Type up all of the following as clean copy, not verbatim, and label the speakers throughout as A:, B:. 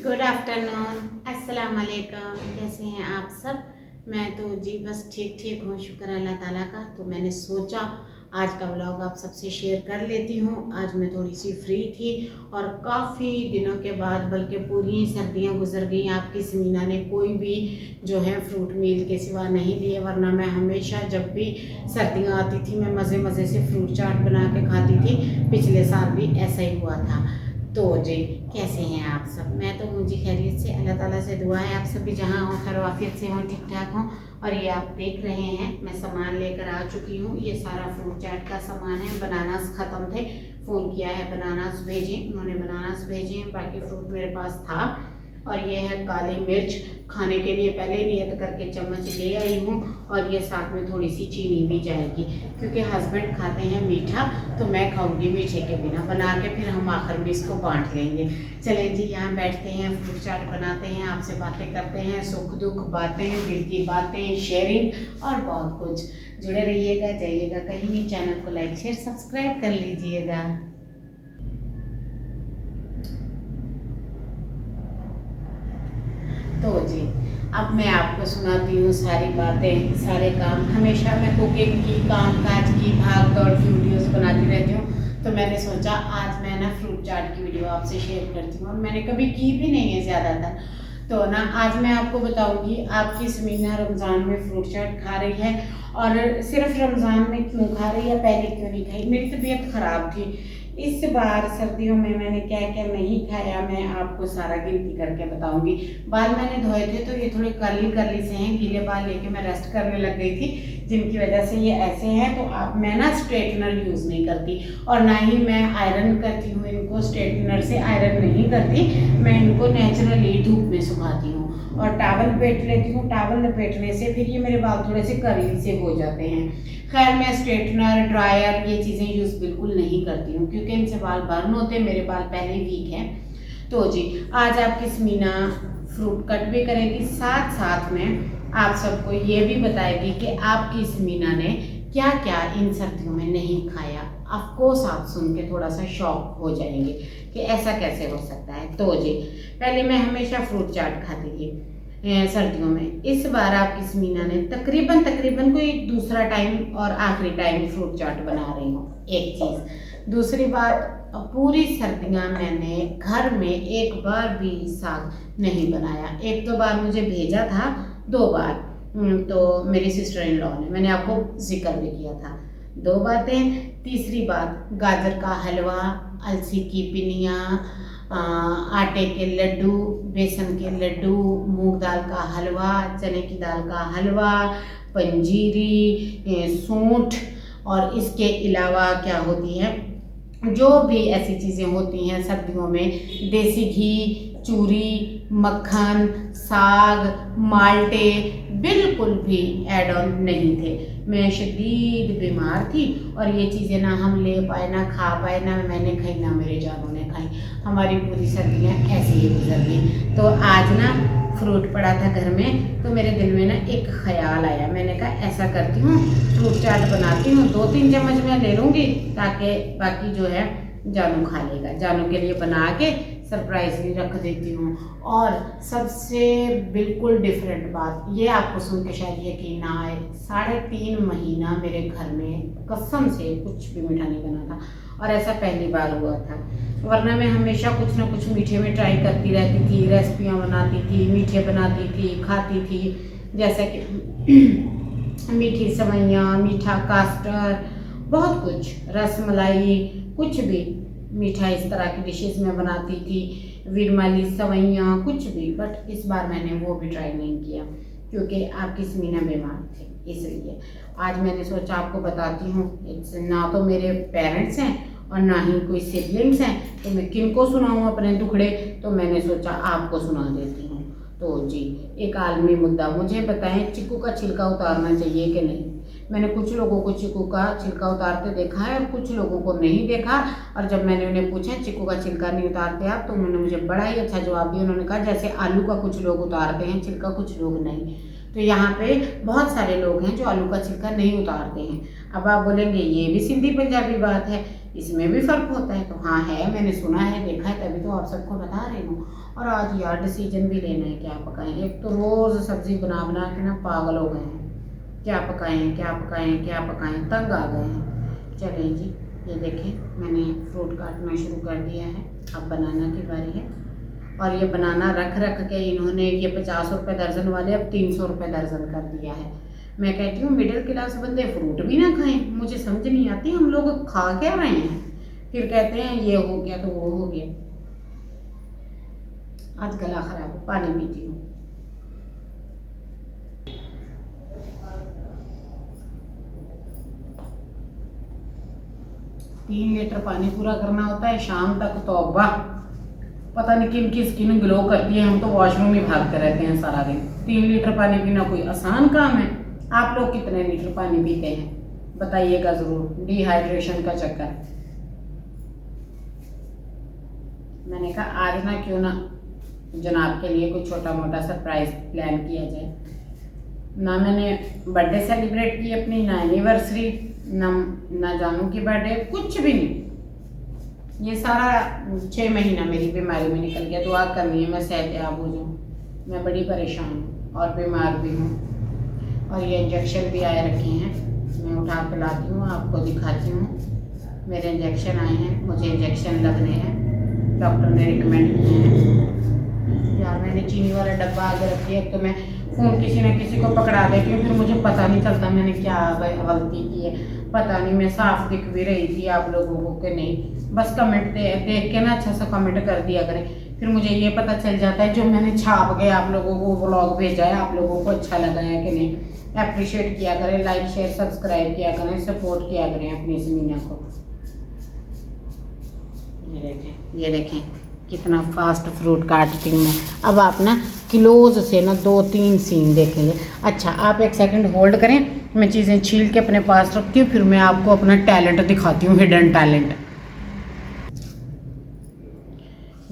A: Good afternoon, अस्सलाम वालेकुम। कैसे हैं आप सब? मैं तो जी बस ठीक ठीक हूँ, शुक्र अल्लाह ताला का। तो मैंने सोचा आज का व्लॉग आप सबसे शेयर कर लेती हूँ। आज मैं थोड़ी सी फ्री थी और काफ़ी दिनों के बाद, बल्कि पूरी सर्दियाँ गुजर गई, आपकी समीना ने कोई भी जो है फ्रूट मील के सिवा नहीं लिए। वरना मैं हमेशा जब भी सर्दियाँ आती थी मैं मज़े मज़े से फ्रूट चाट बना के खाती थी। पिछले साल भी ऐसा ही हुआ था। तो जी कैसे हैं आप सब? मैं तो हूँ जी खैरियत से। अल्लाह ताला से दुआ है आप सभी जहाँ हो खैर वाफियत से हों, ठीक ठाक हों। और ये आप देख रहे हैं मैं सामान लेकर आ चुकी हूँ। ये सारा फ्रूट चाट का सामान है। बनानास ख़त्म थे, फ़ोन किया है बनानास भेजें, उन्होंने बनानास भेजे हैं। बाकी फ्रूट मेरे पास था। और ये है काली मिर्च, खाने के लिए पहले नियत करके चम्मच ले आई हूँ। और ये साथ में थोड़ी सी चीनी भी जाएगी, क्योंकि हस्बैंड खाते हैं मीठा, तो मैं खाऊंगी मीठे के बिना। बना के फिर हम आखिर में इसको बांट लेंगे। चले जी, यहाँ बैठते हैं, फ्रूट चाट बनाते हैं, आपसे बातें करते हैं, सुख दुख बातें, दिल की बातें, शेयरिंग और बहुत कुछ। जुड़े रहिएगा, जाइएगा कहीं नहीं। चैनल को लाइक शेयर सब्सक्राइब कर लीजिएगा। तो जी अब मैं आपको सुनाती हूँ सारी बातें, सारे काम। हमेशा मैं कुकिंग की, काम काज की, भाग दौड़ की वीडियोस बनाती रहती हूँ। तो मैंने सोचा आज मैं ना फ्रूट चाट की वीडियो आपसे शेयर करती हूँ, और मैंने कभी की भी नहीं है ज़्यादातर। तो ना आज मैं आपको बताऊंगी आपकी समीना रमज़ान में फ्रूट चाट खा रही है, और सिर्फ रमज़ान में क्यों खा रही है, पहले क्यों नहीं खाई। मेरी तबीयत ख़राब थी। इस बार सर्दियों में मैंने क्या क्या नहीं खाया, मैं आपको सारा गिनती करके बताऊंगी। बाल मैंने धोए थे तो ये थोड़े कर्ली कर्ली से हैं, गीले बाल लेके मैं रेस्ट करने लग गई थी, जिनकी वजह से ये ऐसे हैं। तो आप मैं ना स्ट्रेटनर यूज़ नहीं करती, और ना ही मैं आयरन करती हूँ इनको। स्ट्रेटनर से आयरन नहीं करती, मैं इनको नेचुरली धूप में सुखाती हूँ और टावल लपेट लेती हूँ। टावल लपेटने से फिर ये मेरे बाल थोड़े से कर्ली से हो जाते हैं। खैर मैं स्ट्रेटनर, ड्रायर ये चीज़ें यूज़ बिल्कुल नहीं करती हूँ, क्योंकि इनसे बाल बर्न होते हैं। मेरे बाल पहले ही वीक हैं। तो जी आज आपकी समीना फ्रूट कट भी करेगी, साथ साथ में आप सबको ये भी बताएगी कि आपकी समीना ने क्या क्या इन सर्दियों में नहीं खाया। ऑफकोर्स आप सुन के थोड़ा सा शॉक हो जाएंगे कि ऐसा कैसे हो सकता है। तो जी पहले मैं हमेशा फ्रूट चाट खाती थी सर्दियों में। इस बार आपकी समीना ने तकरीबन कोई दूसरा टाइम और आखिरी टाइम फ्रूट चाट बना रही हूँ। एक चीज़। दूसरी बात, पूरी सर्दियाँ मैंने घर में एक बार भी साग नहीं बनाया। एक दो बार मुझे भेजा था, 2 बार तो मेरी सिस्टर इन लॉ ने, मैंने आपको जिक्र भी किया था। 2 बातें। तीसरी बात, गाजर का हलवा, अलसी की पिनिया, आटे के लड्डू, बेसन के लड्डू, मूंग दाल का हलवा, चने की दाल का हलवा, पंजीरी, सूंठ, और इसके अलावा क्या होती है, जो भी ऐसी चीज़ें होती हैं सर्दियों में, देसी घी, चूरी, मक्खन, साग, माल्टे बिल्कुल भी ऐड ऑन नहीं थे। मैं शदीद बीमार थी और ये चीज़ें ना हम ले पाए, ना खा पाए, ना मैंने खाई, ना मेरे जानों ने खाई। हमारी पूरी सर्दियाँ ऐसे ही गुजर गई। तो आज ना फ्रूट पड़ा था घर में, तो मेरे दिल में ना एक ख्याल आया। मैंने कहा ऐसा करती हूँ, फ्रूट चाट बनाती हूँ, 2-3 चम्मच मैं ले लूँगी, ताकि बाकी जो है जानू खा लेगा। जानू के लिए बना के सरप्राइज भी रख देती हूँ। और सबसे बिल्कुल डिफरेंट बात, ये आपको सुन के शायद यकीन ना आए, 3.5 महीना मेरे घर में कसम से कुछ भी मीठा नहीं बना था, और ऐसा पहली बार हुआ था। वरना मैं हमेशा कुछ ना कुछ मीठे में ट्राई करती रहती थी, रेसिपियाँ बनाती थी, मीठे बनाती थी, खाती थी, जैसे कि मीठी सेवइयाँ, मीठा कास्टर, बहुत कुछ, रसमलाई, कुछ भी मीठा इस तरह की डिशेस में बनाती थी, विरमाली सेवइयाँ, कुछ भी। बट इस बार मैंने वो भी ट्राई नहीं किया, क्योंकि आपकी समीना बीमार थी। इसलिए आज मैंने सोचा आपको बताती हूँ। ना तो मेरे पेरेंट्स हैं और ना ही कोई सिबलिंग्स हैं, तो मैं किनको सुनाऊँ अपने दुखड़े, तो मैंने सोचा आपको सुना देती हूँ। तो जी एक आलमी मुद्दा, मुझे बताएं चिक्कू का छिलका उतारना चाहिए कि नहीं। मैंने कुछ लोगों को चिक्कू का छिलका उतारते देखा है और कुछ लोगों को नहीं देखा। और जब मैंने उन्हें पूछा चिक्कू का छिलका नहीं उतारते आप, तो उन्होंने मुझे बड़ा ही अच्छा जवाब दिया। उन्होंने कहा जैसे आलू का कुछ लोग उतारते हैं छिलका, कुछ लोग नहीं। तो यहाँ पे बहुत सारे लोग हैं जो आलू का छिलका नहीं उतारते हैं। अब आप बोलेंगे ये भी सिंधी पंजाबी बात है, इसमें भी फ़र्क होता है, तो हाँ है, मैंने सुना है, देखा है, तभी तो आप सबको बता रही हूँ। और आज यार डिसीजन भी लेना है क्या पकाएं। एक तो रोज़ सब्ज़ी बना बना के ना पागल हो गए हैं, क्या पकाएं क्या पकाएं क्या पकाएं, तंग आ गए हैं। चलें जी, ये देखें मैंने फ्रूट काटना शुरू कर दिया है, अब बनाना की बारी है। और ये बनाना रख रख के इन्होंने ये 50 रुपये दर्जन वाले अब 300 रुपये दर्जन कर दिया है। मैं कहती हूँ मिडिल क्लास बंदे फ्रूट भी ना खाएं, मुझे समझ नहीं आती हम लोग खा क्या रहे हैं। फिर कहते हैं ये हो गया तो वो हो गया। आज गला खराब है, पानी पीती हूँ। तीन लीटर पानी पूरा करना होता है शाम तक, तो अब्बा पता नहीं किन की स्किन ग्लो करती है। हम तो वॉशरूम ही भागते रहते हैं सारा दिन। 3 लीटर पानी पीना कोई आसान काम है? आप लोग कितने लीटर पानी पीते हैं बताइएगा ज़रूर। डिहाइड्रेशन का चक्कर। मैंने कहा आज ना क्यों ना जनाब के लिए कोई छोटा मोटा सरप्राइज प्लान किया जाए। ना मैंने बर्थडे सेलिब्रेट की अपनी, ना एनिवर्सरी, ना जानू की बर्थडे, कुछ भी नहीं। ये सारा 6 महीना मेरी बीमारी में निकल गया। दुआ करनी है मैं सेहतयाब हो जाऊँ। मैं बड़ी परेशान हूँ और बीमार भी हूँ। और ये इंजेक्शन भी आए रखे हैं, मैं उठा के लाती हूँ, आपको दिखाती हूँ। मेरे इंजेक्शन आए हैं, मुझे इंजेक्शन लगने हैं, डॉक्टर ने रिकमेंड किए हैं। यार मैंने चीनी वाला डब्बा आगे रख दिया, तो मैं फ़ोन किसी न किसी को पकड़ा देती हूँ, फिर मुझे पता नहीं चलता मैंने क्या गलती की है। पता नहीं मैं साफ दिख भी रही थी आप लोगों को कि नहीं। बस कमेंट देख के ना अच्छा सा कमेंट कर दिया करें, फिर मुझे ये पता चल जाता है जो मैंने छाप के आप लोगों को व्लॉग भेजा है आप लोगों को अच्छा लगा है कि नहीं। अप्रिशिएट किया करें, लाइक शेयर सब्सक्राइब किया करें, सपोर्ट किया करें अपनी ज़मीना को। ये देखें कितना फास्ट फ्रूट काटती हूँ मैं। अब आप ना क्लोज से ना 2-3 सीन देखेंगे। अच्छा आप एक सेकंड होल्ड करें, मैं चीज़ें छील के अपने पास रखती हूँ, फिर मैं आपको अपना टैलेंट दिखाती हूँ, हिडन टैलेंट।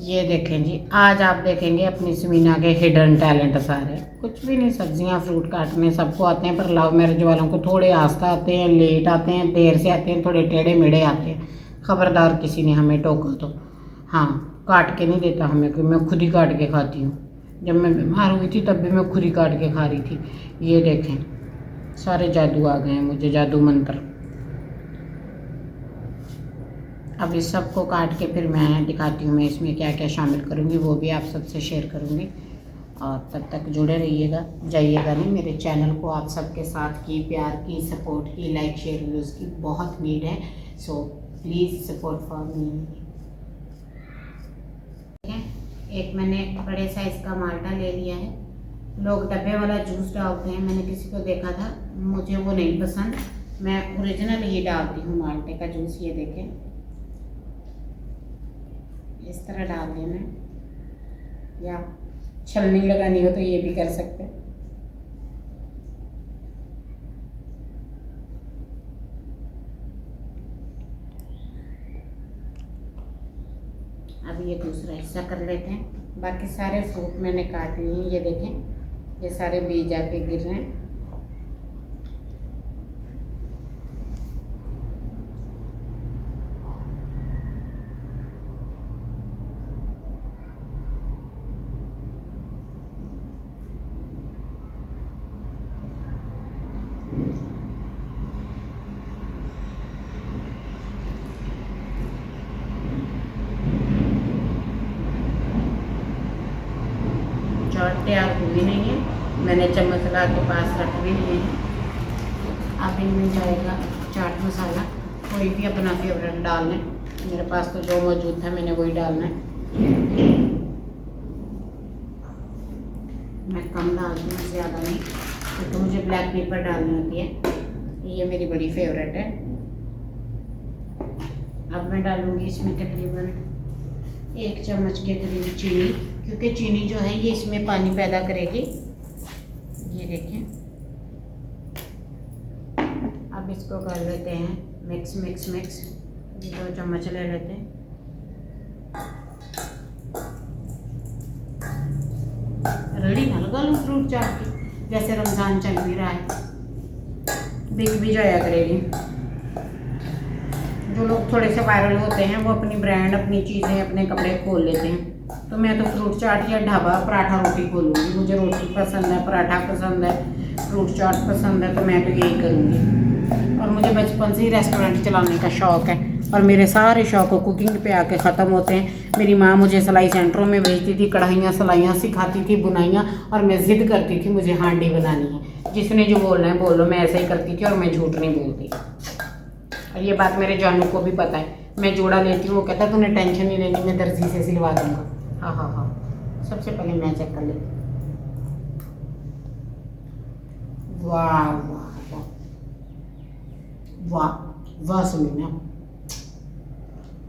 A: ये देखें जी, आज आप देखेंगे अपनी समीना के हिडन टैलेंट सारे। कुछ भी नहीं, सब्जियां फ्रूट काटने सबको आते हैं, पर लव मैरिज वालों को थोड़े आस्था आते हैं, लेट आते हैं, देर से आते हैं, थोड़े टेढ़े मेढ़े आते हैं। खबरदार किसी ने हमें टोका तो। हाँ, काट के नहीं देता हमें, कि मैं खुद ही काट के खाती हूँ। जब मैं बीमार हुई थी तब भी मैं खुद ही काट के खा रही थी। ये देखें सारे जादू आ गए हैं मुझे, जादू मंत्र। अब इस सब को काट के फिर मैं दिखाती हूँ मैं इसमें क्या क्या शामिल करूँगी, वो भी आप सबसे शेयर करूँगी। और तब तक जुड़े रहिएगा, जाइएगा नहीं। मेरे चैनल को आप सबके साथ की प्यार की, सपोर्ट की, लाइक शेयर व्यूज़ की बहुत नीड है। So please support for me. एक मैंने बड़े साइज़ का माल्टा ले लिया है। लोग डब्बे वाला जूस डालते हैं, मैंने किसी को देखा था, मुझे वो नहीं पसंद। मैं ओरिजिनल ही डालती हूँ माल्टे का जूस। ये देखें इस तरह डाल देना, या छलनी लगानी हो तो ये भी कर सकते हैं। अब ये दूसरा हिस्सा कर लेते हैं। बाकी सारे फ्रूट मैंने काट लिए हैं। ये देखें ये सारे बीज आके गिर रहे हैं। चाट तैयार हुई नहीं है, मैंने चम्मच ला के पास रख भी लिए हैं। अब इनमें जाएगा चाट मसाला, कोई भी अपना फेवरेट डाल लें। मेरे पास तो जो मौजूद था मैंने वही डालना है। मैं कम डालती हूँ, ज़्यादा नहीं, क्योंकि तो मुझे ब्लैक पेपर डालनी होती है। ये मेरी बड़ी फेवरेट है। अब मैं डालूँगी इसमें तकरीबन 1 चम्मच के करीब चीनी, क्योंकि चीनी जो है ये इसमें पानी पैदा करेगी। ये देखें। अब इसको कर लेते हैं मिक्स मिक्स मिक्स। 2 चम्मच ले लेते हैं। रेडी ना लगा लूँ फ्रूट चाट की, जैसे रमज़ान चल भी रहा है, बिक भी जाया करेगी। जो लोग थोड़े से वायरल होते हैं वो अपनी ब्रांड, अपनी चीज़ें, अपने कपड़े खोल लेते हैं। तो मैं तो फ्रूट चाट या ढाबा पराठा रोटी खोलूँगी। मुझे रोटी पसंद है, पराठा पसंद है, फ्रूट चाट पसंद है, तो मैं तो यही करूँगी। और मुझे बचपन से ही रेस्टोरेंट चलाने का शौक़ है और मेरे सारे शौक़ कुकिंग पे आके ख़त्म होते हैं। मेरी माँ मुझे सिलाई सेंटरों में भेजती थी, कढ़ाइयाँ सिलाइयाँ सिखाती थी, बुनाइयाँ, और मैं ज़िद करती थी मुझे हांडी बनानी है। जिसने जो बोलना है बोल लो, मैं ऐसा ही करती थी और मैं झूठ नहीं बोलती। और ये बात मेरे जानू को भी पता है। मैं जोड़ा लेती हूँ, वो कहता है तूने टेंशन नहीं लेनी, मैं दर्जी से सिलवा दूँगा। हाँ हाँ हाँ, सबसे पहले मैं चेक कर लेती हूँ। वाह वाह वाह वाह वाह, सुनी ना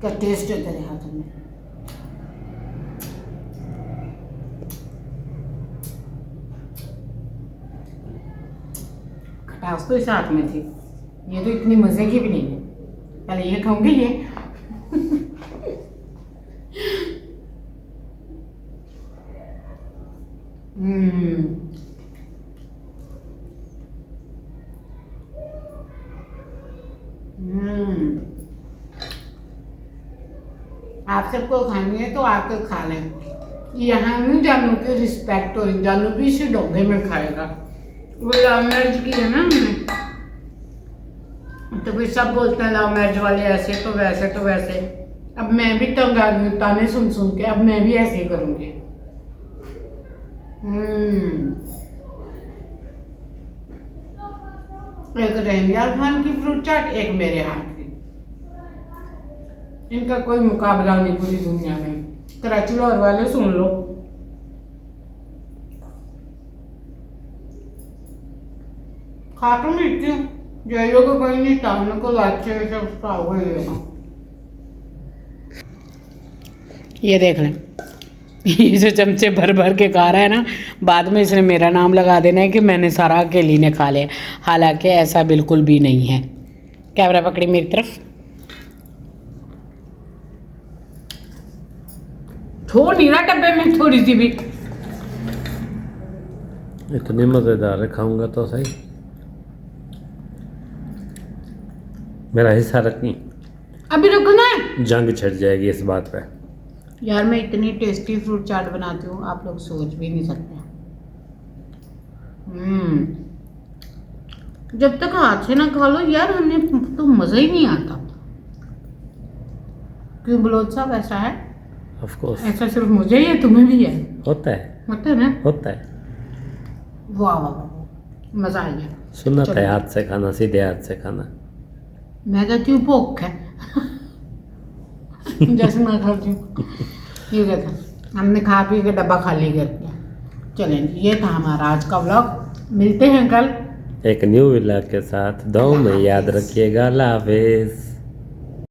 A: क्या टेस्ट है तेरे हाथों में। खटास तो इस हाथ में थी, ये तो इतनी मज़े की भी नहीं है। पहले ये खाऊंगी ये आप सबको खानी है तो आके खा लें। यहाँ नहीं जानू की रिस्पेक्ट हो, जानू भी इसे डोंगे में खाएगा। वो लव मैरिज की है ना हमने, तो फिर सब बोलते हैं लव मैरिज वाले ऐसे तो वैसे तो वैसे। अब मैं भी तंग आ गई ताने सुन सुन के, अब मैं भी ऐसे ही करूँगी। एक रहीमयार खान की फ्रूट चाट, एक मेरे हाथ की। इनका कोई मुकाबला नहीं पूरी दुनिया में। कराची लाहौर वाले सुन लो। खा तो लीजिए, जाइयो को कोई नहीं, सामने को लाचे ये देख लें, ये जो चमचे भर भर के खा रहा है ना, बाद में इसने मेरा नाम लगा देना है कि मैंने सारा अकेली ने खा लिया। हालांकि ऐसा बिल्कुल भी नहीं है। कैमरा पकड़ी मेरी तरफ, छोड़ नहीं रहा डब्बे में थोड़ी सी भी।
B: इतनी मज़ेदार है, खाऊंगा तो सही। मेरा हिस्सा रखनी,
A: अभी रखना है,
B: जंग छिड़ जाएगी इस बात पे।
A: यार मैं इतनी टेस्टी फ्रूट चाट बनाती हूँ, आप लोग सोच भी नहीं सकते। जब तक हाथ से ना खा लो यार, हमें तो मज़ा ही नहीं आता। क्यों बलोच साहब, ऐसा है?
B: ऑफ कोर्स,
A: ऐसा सिर्फ मुझे ही है, तुम्हें भी है?
B: होता है,
A: होता है ना?
B: होता है।
A: वाह वाह वाह, मज़ा आ गया।
B: सुन्नत है हाथ से खाना, सीधे हाथ से खाना।
A: मैं कहती हूँ भूख है जैसे मैं खाती हूँ। ये कहता, हमने खा पी के डब्बा खाली कर दिया। चलें, ये था हमारा आज का व्लॉग। मिलते हैं कल
B: एक न्यू व्लॉग के साथ। दुआ में याद रखिएगा। अल्लाह हाफिज़।